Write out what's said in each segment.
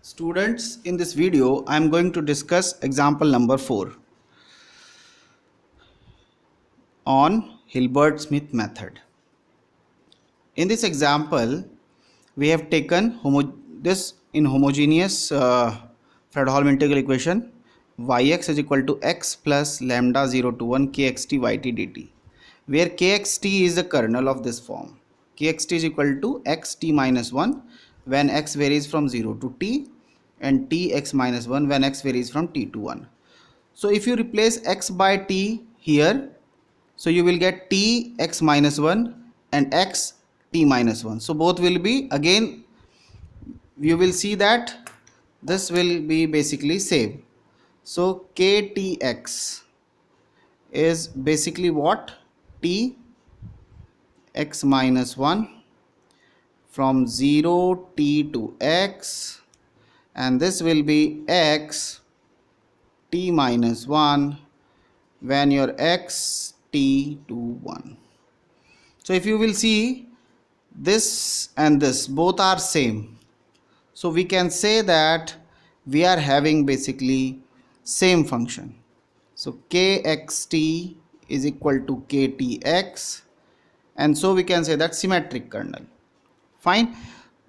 Students, in this video, I am going to discuss example number 4 on Hilbert-Smith method. In this example, we have taken this in homogeneous Fredholm integral equation yx is equal to x plus lambda 0 to 1 kxt yt dt, where kxt is the kernel of this form. Kxt is equal to xt minus 1 when x varies from 0 to t and tx minus 1 when x varies from t to 1. So if you replace x by t here, so you will get t x minus 1 and x t minus 1. So both will be, again you will see that this will be basically same. So ktx is basically what? T x minus 1 from 0 t to x, and this will be x t minus 1 when your x t to 1. So if you will see, this and this both are same, so we can say that we are having basically same function. So kxt is equal to ktx, and so we can say that symmetric kernel. Fine.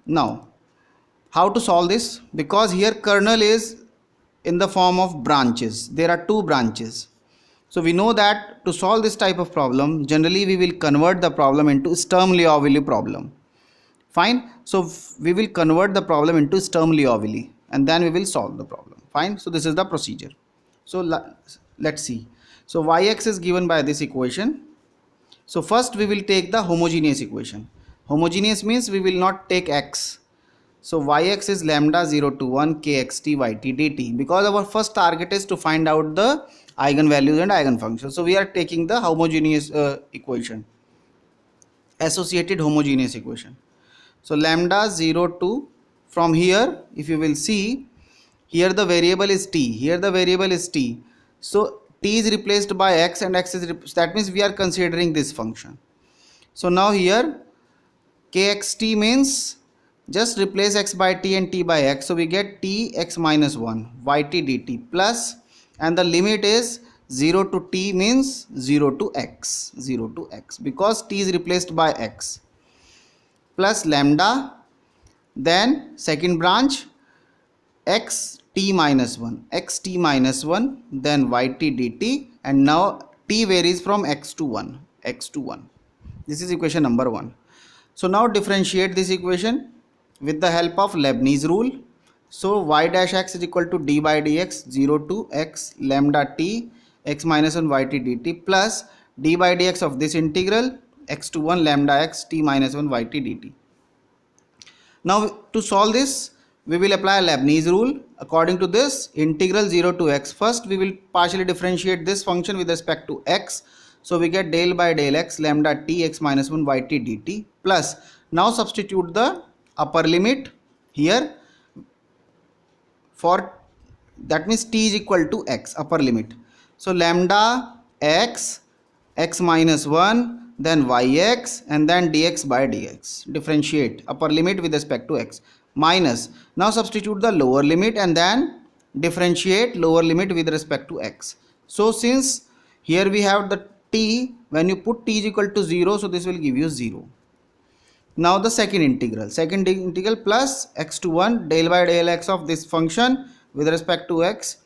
Now how to solve this? Because here kernel is in the form of branches. There are two branches. So we know that to solve this type of problem, generally we will convert the problem into Sturm-Liouville problem. Fine. So we will convert the problem into Sturm-Liouville and then we will solve the problem. Fine. So this is the procedure. So let's see. So yx is given by this equation. So first we will take the homogeneous equation. Homogeneous means we will not take x. So yx is lambda 0 to 1 kxt yt dt, because our first target is to find out the eigenvalues and eigenfunctions. So we are taking the homogeneous equation, associated homogeneous equation. So lambda 0 to, from here if you will see, here the variable is t, here the variable is t. So t is replaced by x and x is that means we are considering this function. So now here kxt means just replace x by t and t by x, so we get t x minus 1 yt dt plus, and the limit is 0 to t means 0 to x, 0 to x, because t is replaced by x, plus lambda, then second branch x t minus 1, x t minus 1, then yt dt, and now t varies from x to 1, x to 1. This is equation number 1. So now differentiate this equation with the help of Leibniz rule. So y dash x is equal to d by dx 0 to x lambda t x minus 1 yt dt plus d by dx of this integral x to 1 lambda x t minus 1 yt dt. Now to solve this, we will apply Leibniz rule. According to this, integral 0 to x, first we will partially differentiate this function with respect to x. So we get del by del x lambda t x minus 1 yt dt plus, now substitute the upper limit here for, that means t is equal to x, upper limit. So lambda x x minus 1, then yx, and then dx by dx, differentiate upper limit with respect to x, minus, now substitute the lower limit and then differentiate lower limit with respect to x. So since here we have the t, when you put t is equal to 0, so this will give you 0. Now the second integral plus x to 1 del by del x of this function with respect to x,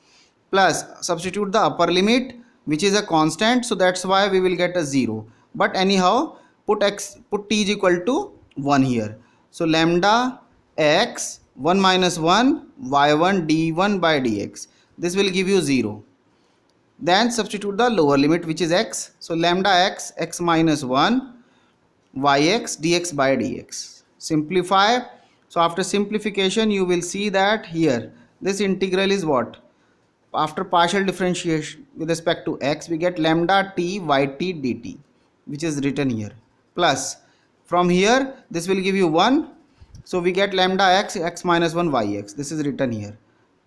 plus substitute the upper limit which is a constant, so that's why we will get a 0, but anyhow put t is equal to 1 here. So lambda x 1 minus 1 y1 d1 by dx, this will give you 0. Then substitute the lower limit which is x, so lambda x x minus 1 yx dx by dx. Simplify. So after simplification you will see that here this integral is what? After partial differentiation with respect to x, we get lambda t yt dt, which is written here, plus from here this will give you 1, so we get lambda x x minus 1 yx, this is written here,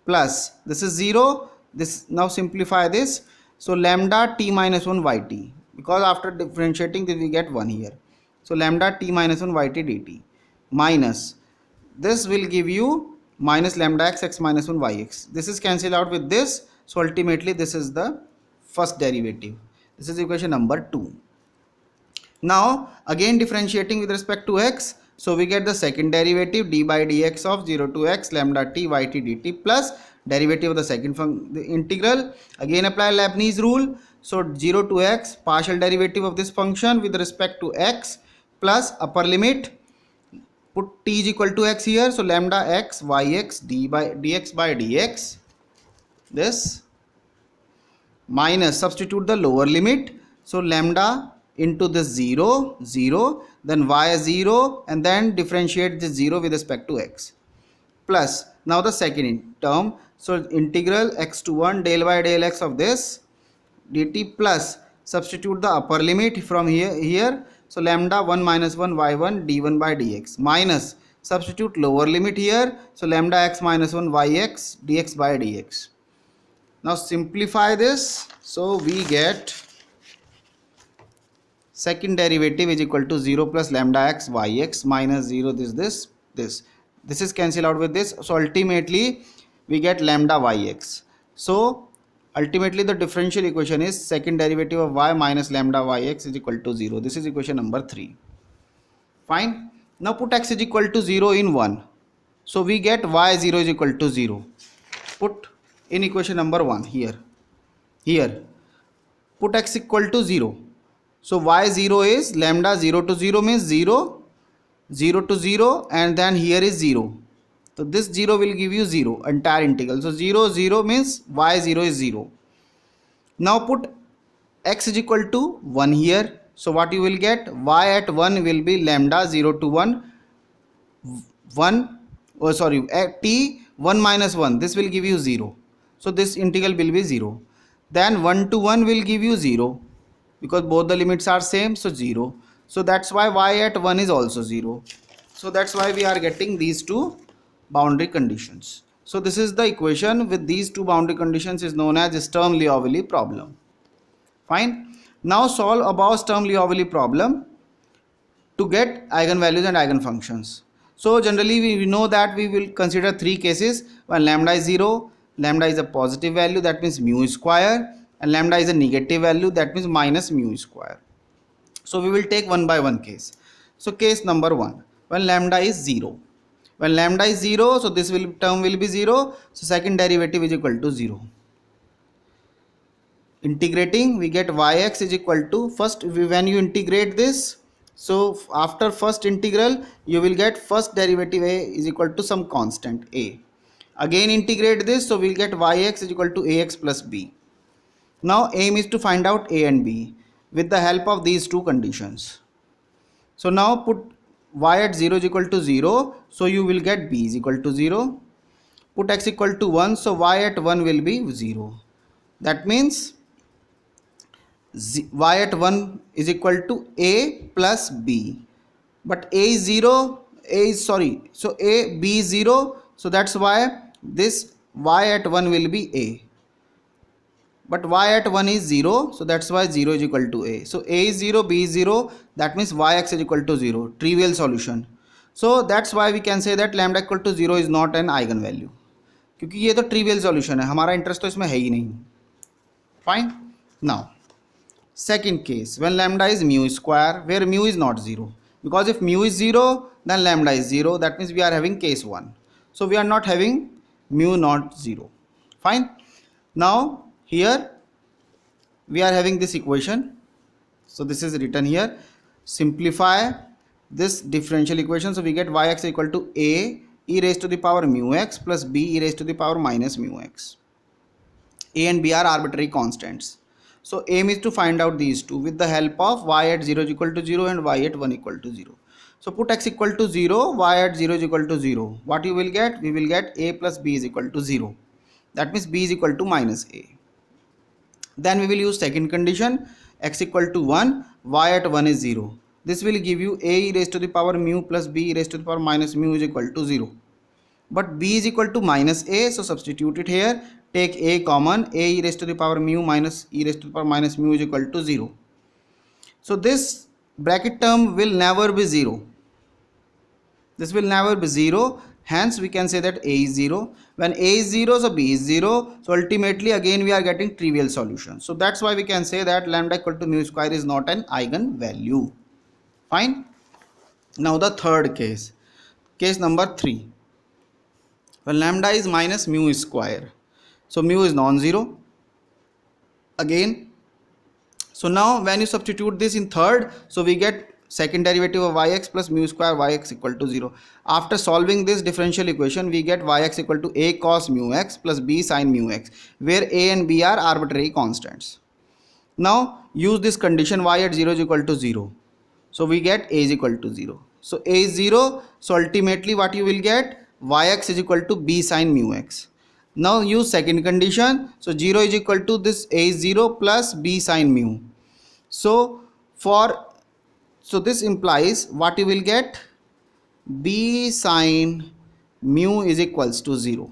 plus this is 0, this, now simplify this, so lambda t minus 1 yt, because after differentiating this we get 1 here. So lambda t minus 1 yt dt minus, this will give you minus lambda x minus 1 yx. This is cancelled out with this. So ultimately this is the first derivative. This is equation number 2. Now again differentiating with respect to x. So we get the second derivative d by dx of 0 to x lambda t yt dt plus derivative of the second the integral. Again apply Leibniz rule. So 0 to x partial derivative of this function with respect to x plus upper limit. Put t is equal to x here. So lambda x yx d by dx this minus substitute the lower limit. So lambda into this 0 0 then y 0 and then differentiate this 0 with respect to x plus now the second term. So integral x to 1 del by del x of this dt plus substitute the upper limit from here. So lambda 1 minus 1 y1 d1 by dx minus substitute lower limit here. So lambda x minus 1 yx dx by dx. Now simplify this. So we get second derivative is equal to 0 plus lambda x yx minus 0 this is cancelled out with this. So ultimately we get lambda yx. So ultimately the differential equation is second derivative of y minus lambda yx is equal to 0. This is equation number 3. Fine. Now put x is equal to 0 in 1. So we get y0 is equal to 0. Put in equation number 1 here put x equal to 0. So y0 is lambda 0 to 0 means 0 0 to 0 and then here is 0. So this 0 will give you 0 entire integral. So 0 0 means y0 is 0. Now put x is equal to 1 here. So what you will get, y at 1 will be lambda 0 to 1 t 1 minus 1, this will give you 0. So this integral will be 0. Then 1 to 1 will give you 0 because both the limits are same, so 0. So that's why y at 1 is also 0. So that's why we are getting these two boundary conditions. So this is the equation with these two boundary conditions is known as Sturm-Liouville problem. Fine. Now solve Above Sturm-Liouville problem to get eigenvalues and eigenfunctions. So generally we know that we will consider three cases. When lambda is 0, lambda is a positive value, that means mu square, and lambda is a negative value, that means minus mu square. So we will take one by one case. So case number 1, when lambda is 0. When lambda is 0, so this term will be 0. So second derivative is equal to 0. Integrating, we get yx is equal to, first when you integrate this, so after first integral you will get first derivative a is equal to some constant a. Again integrate this, so we'll get yx is equal to ax plus b. Now aim is to find out a and b with the help of these two conditions. So now put y at 0 is equal to 0, so you will get b is equal to 0. Put x equal to 1, so y at 1 will be 0. That means y at 1 is equal to a plus b, but a is 0, so b is 0, so that's why this y at 1 will be a, but y at 1 is 0, so that's why 0 is equal to a. So a is 0, b is 0, that means yx is equal to 0, trivial solution. So that's why we can say that lambda equal to 0 is not an eigenvalue, क्योंकि ये तो trivial solution है, हमारा interest तो इसमें है ही नहीं. Fine. Now second case, when lambda is mu square, where mu is not 0, because if mu is 0 then lambda is 0, that means we are having case 1. So we are not having mu not 0. Fine. Now here we are having this equation, so this is written here. Simplify this differential equation, so we get yx equal to a e raised to the power mu x plus b e raised to the power minus mu x. A and b are arbitrary constants. So aim is to find out these two with the help of y at 0 is equal to 0 and y at 1 equal to 0. So put x equal to 0, y at 0 is equal to 0. What you will get? We will get a plus b is equal to 0. That means b is equal to minus a. Then we will use second condition, x equal to 1, y at 1 is 0. This will give you a e raised to the power mu plus b e raised to the power minus mu is equal to 0. But b is equal to minus a, so substitute it here. Take a common, a e raised to the power mu minus e raised to the power minus mu is equal to 0. So this bracket term will never be 0. This will never be 0. Hence we can say that A is 0. When A is 0, so B is 0. So ultimately again we are getting trivial solution. So that's why we can say that lambda equal to mu square is not an eigenvalue. Fine. Now the third case. Case number 3. When lambda is minus mu square. So mu is non-zero. Again. So now when you substitute this in third, so we get second derivative of yx plus mu square yx equal to 0. After solving this differential equation, we get yx equal to a cos mu x plus b sin mu x, where a and b are arbitrary constants. Now use this condition, y at 0 is equal to 0. So we get a is equal to 0. So a is 0. So ultimately what you will get, yx is equal to b sin mu x. Now use second condition. So 0 is equal to this a is 0 plus b sin mu. So this implies what you will get, b sin mu is equals to 0.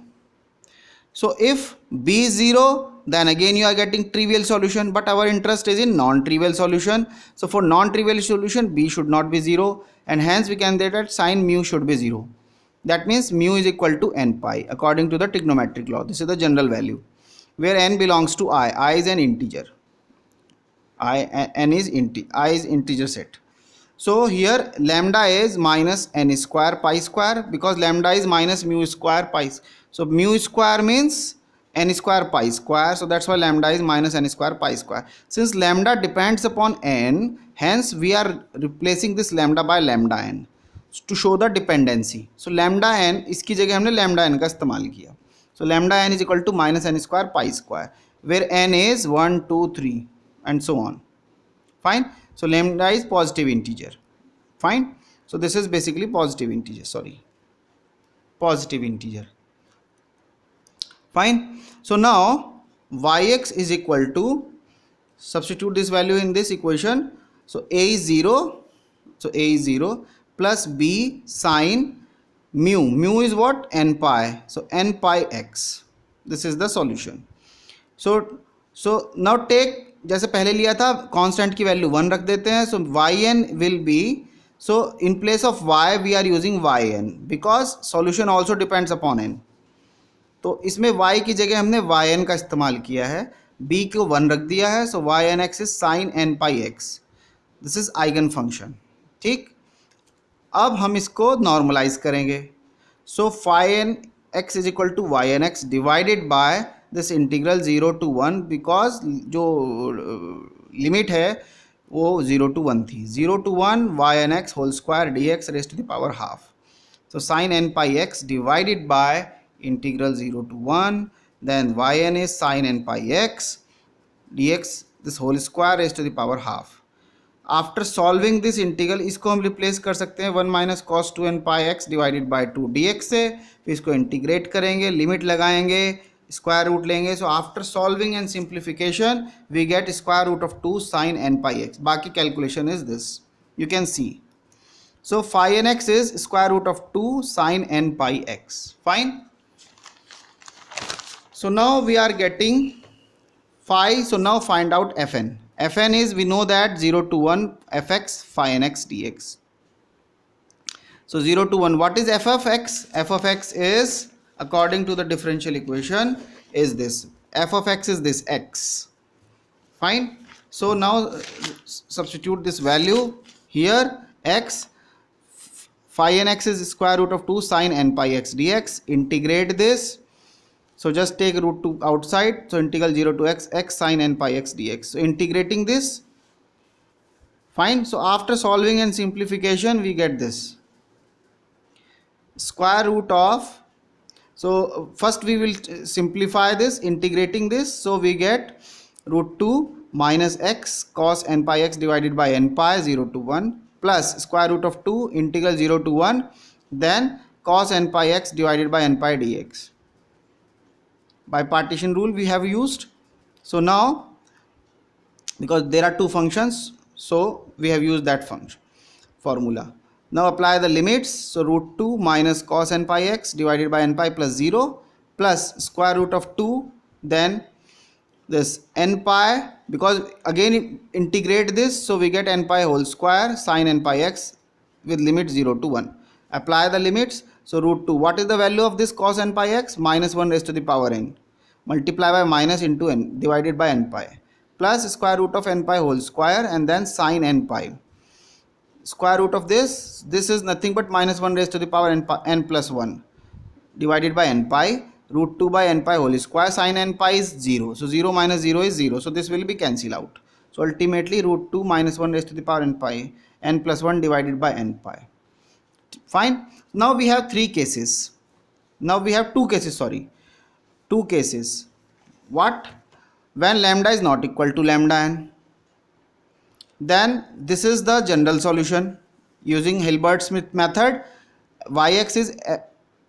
So if b is 0, then again you are getting trivial solution, but our interest is in non-trivial solution. So for non-trivial solution, b should not be 0, and hence we can say that sin mu should be 0. That means mu is equal to n pi according to the trigonometric law. This is the general value, where n belongs to I is an integer. I is integer set. So here lambda is minus n square pi square, because lambda is minus mu square pi. So mu square means n square pi square, so that's why lambda is minus n square pi square. Since lambda depends upon n, hence we are replacing this lambda by lambda n to show the dependency. So lambda n, इसकी जगह हमने lambda n का इस्तेमाल किया. So lambda n is equal to minus n square pi square, where n is 1, 2, 3 and so on. Fine. So lambda is positive integer. Fine. So this is basically positive integer. Positive integer. Fine. So now yx is equal to, substitute this value in this equation. So a is 0. So a is 0 plus b sin mu. Mu is what? N pi. So n pi x. This is the solution. So now take, जैसे पहले लिया था constant की value 1 रख देते हैं. So yn will be, so in place of y we are using yn because solution also depends upon n. तो इसमें y की जगह हमने yn का इस्तेमाल किया है, b को 1 रख दिया है. So yn x is sine n pi x. This is eigen function. ठीक, अब हम इसको नॉर्मलाइज करेंगे. So phi n x is equal to yn x divided by this integral 0 to 1, बिकॉज जो लिमिट है वो 0 to 1 थी. 0 to 1 yn x whole square dx raise to the power half. So sine n pi x divided by integral 0 to 1, then yn is sine n pi x dx this whole square raise to the power half. After solving this integral, इसको हम replace कर सकते हैं 1 minus cos 2n pi x divided by 2 dx से. फिर इसको integrate करेंगे, limit लगाएंगे, स्क्वायर रूट लेंगे. So after solving and simplification we get square root of 2 sine n pi x. बाकी calculation is this, you can see. So phi n x is square root of 2 sine n pi x. Fine. So now we are getting phi. So now find out fn. Fn is, we know that 0 to 1 fx phi n x dx. So 0 to 1, what is f of x? F of x is, according to the differential equation, is this. F of x is this x. Fine. So now substitute this value here. X phi n x is square root of 2 sin n pi x dx. Integrate this. So just take root 2 outside. So integral 0 to x, x sin n pi x dx. So integrating this. Fine. So after solving and simplification, we get this. Square root of, so first we will simplify this, integrating this. So we get root 2 minus x cos n pi x divided by n pi 0 to 1 plus square root of 2 integral 0 to 1, then cos n pi x divided by n pi dx. By partition rule we have used. So now, because there are two functions, so we have used that function formula. Now apply the limits. So root 2 minus cos n pi x divided by n pi plus 0 plus square root of 2, then this n pi, because again integrate this, so we get n pi whole square sin n pi x with limit 0 to 1. Apply the limits. So root 2, what is the value of this cos n pi x? Minus 1 raised to the power n, multiply by minus into n divided by n pi, plus square root of n pi whole square, and then sin n pi. Square root of this is nothing but minus 1 raised to the power n plus 1 divided by n pi, root 2 by n pi whole square. Sin n pi is 0, so 0 minus 0 is 0, so this will be cancelled out. So ultimately root 2 minus 1 raised to the power n pi, n plus 1 divided by n pi. Fine. Now we have two cases. What? When lambda is not equal to lambda n, then this is the general solution using Hilbert-Smith method. Yx is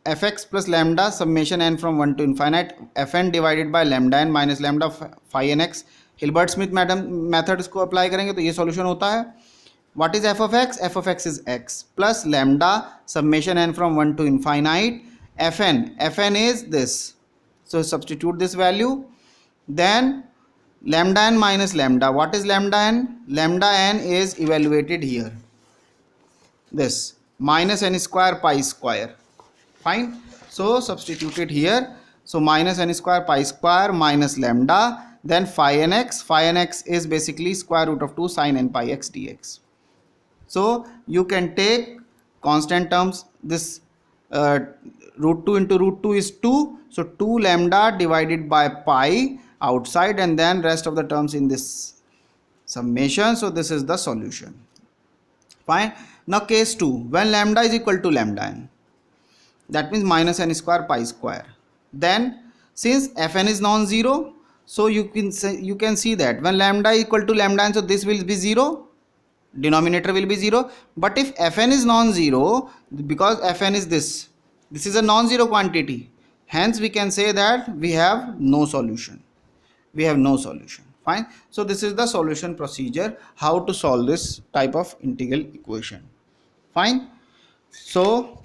fx plus lambda summation n from 1 to infinite fn divided by lambda n minus lambda phi nx. Hilbert-Smith method इसको apply करेंगे तो ये solution होता है. What is f of x? F of x is x plus lambda summation n from 1 to infinite fn is this. So substitute this value. Then lambda n minus lambda. What is lambda n? Lambda n is evaluated here. This minus n square pi square. Fine. So substitute it here. So minus n square pi square minus lambda. Then phi nx. Phi nx is basically square root of 2 sin n pi x dx. So you can take constant terms. This root 2 into root 2 is 2. So 2 lambda divided by pi outside, and then rest of the terms in this summation. So this is the solution. Fine. Now case 2, when lambda is equal to lambda n, that means minus n square pi square. Then since fn is non-zero, so you can see that when lambda is equal to lambda n, so this will be 0, denominator will be 0. But if fn is non-zero, because fn is this is a non-zero quantity, hence we can say that we have no solution. Fine. So this is the solution procedure, how to solve this type of integral equation. Fine. So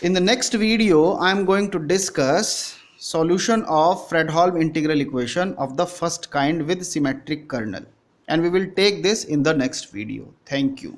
in the next video I am going to discuss solution of Fredholm integral equation of the first kind with symmetric kernel, and we will take this in the next video. Thank you.